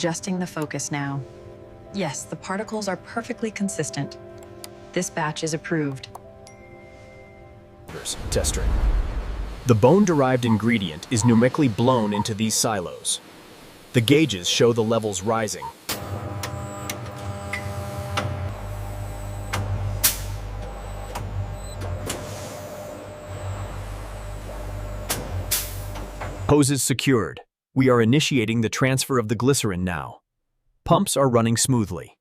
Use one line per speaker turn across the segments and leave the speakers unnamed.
Adjusting the focus now. Yes, the particles are perfectly consistent. This batch is approved.
Test string. The bone-derived ingredient is pneumatically blown into these silos. The gauges show the levels rising. Hoses secured. We are initiating the transfer of the glycerin now. Pumps are running smoothly.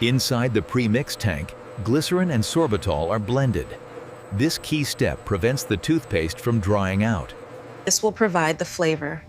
Inside the pre-mix tank, glycerin and sorbitol are blended. This key step prevents the toothpaste from drying out.
This will provide the flavor.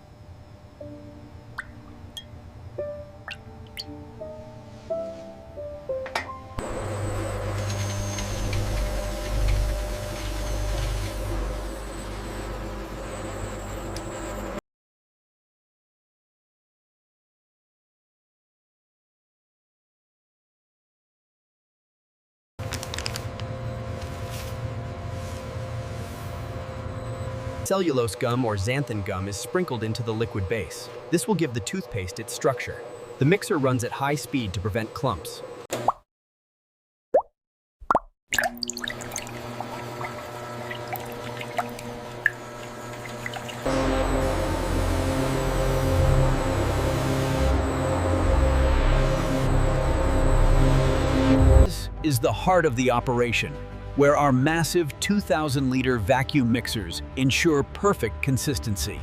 Cellulose gum or xanthan gum is sprinkled into the liquid base. This will give the toothpaste its structure. The mixer runs at high speed to prevent clumps.
This is the heart of the operation, where our massive 2,000-liter vacuum mixers ensure perfect consistency.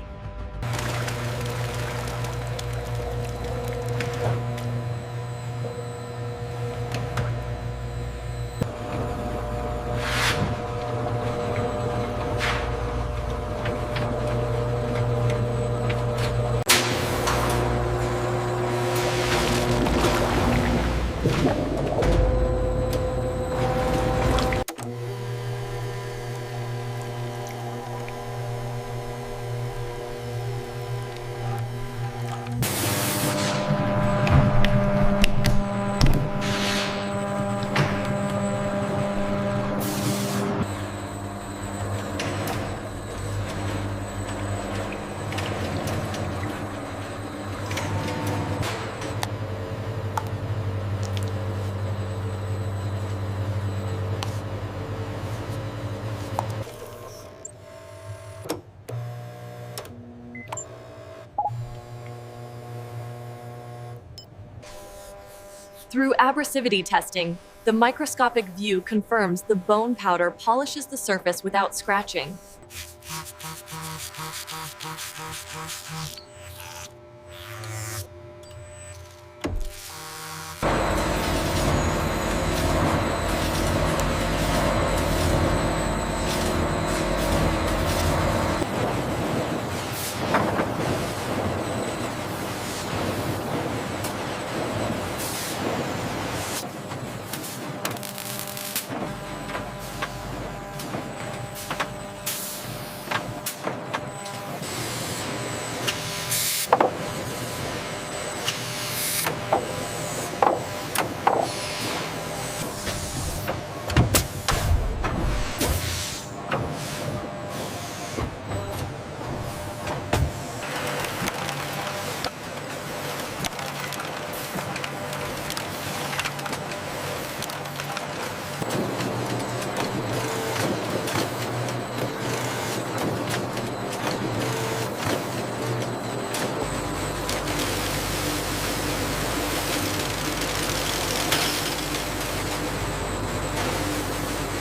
Through abrasivity testing, the microscopic view confirms the bone powder polishes the surface without scratching.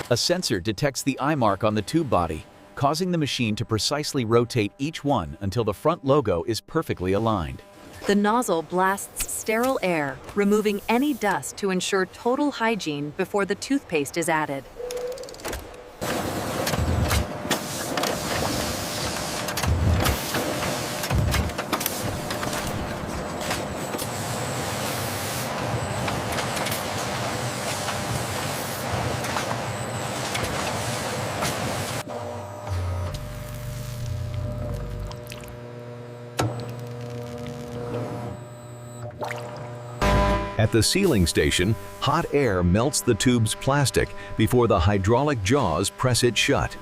A sensor detects the eye mark on the tube body, causing the machine to precisely rotate each one until the front logo is perfectly aligned.
The nozzle blasts sterile air, removing any dust to ensure total hygiene before the toothpaste is added.
At the sealing station, hot air melts the tube's plastic before the hydraulic jaws press it shut.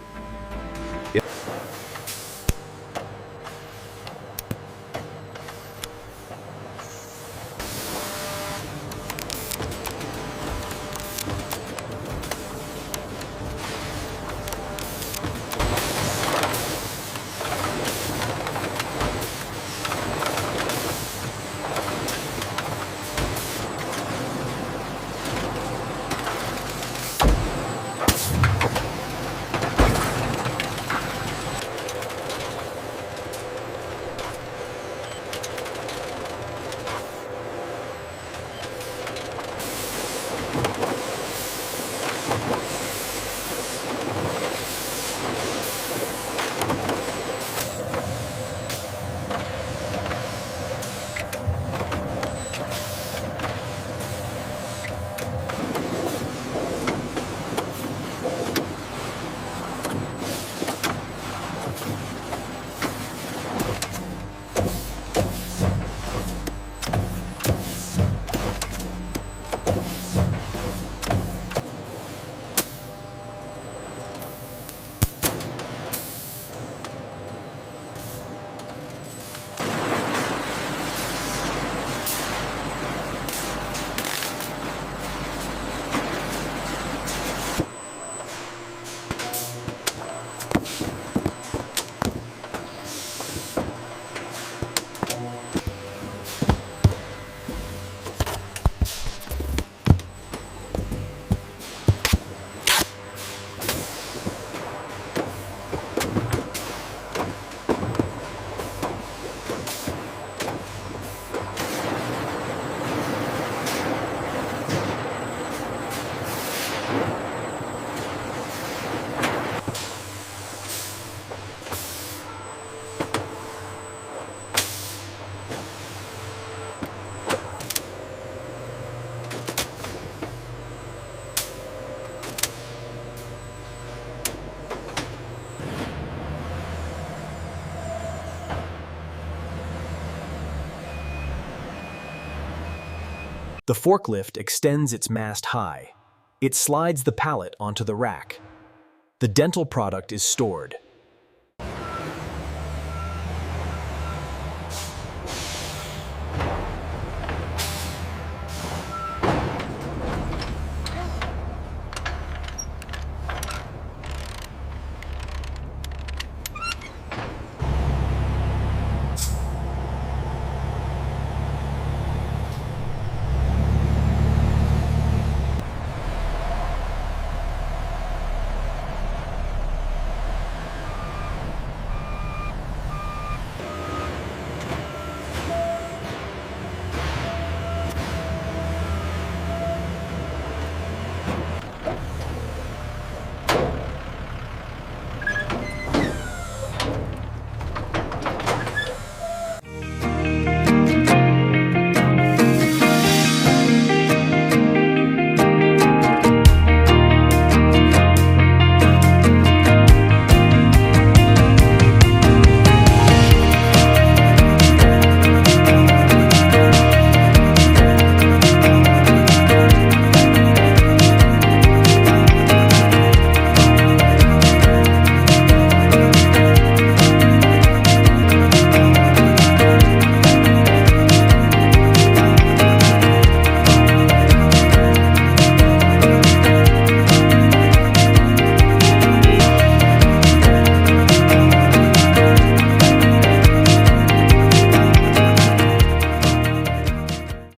The forklift extends its mast high. It slides the pallet onto the rack. The dental product is stored.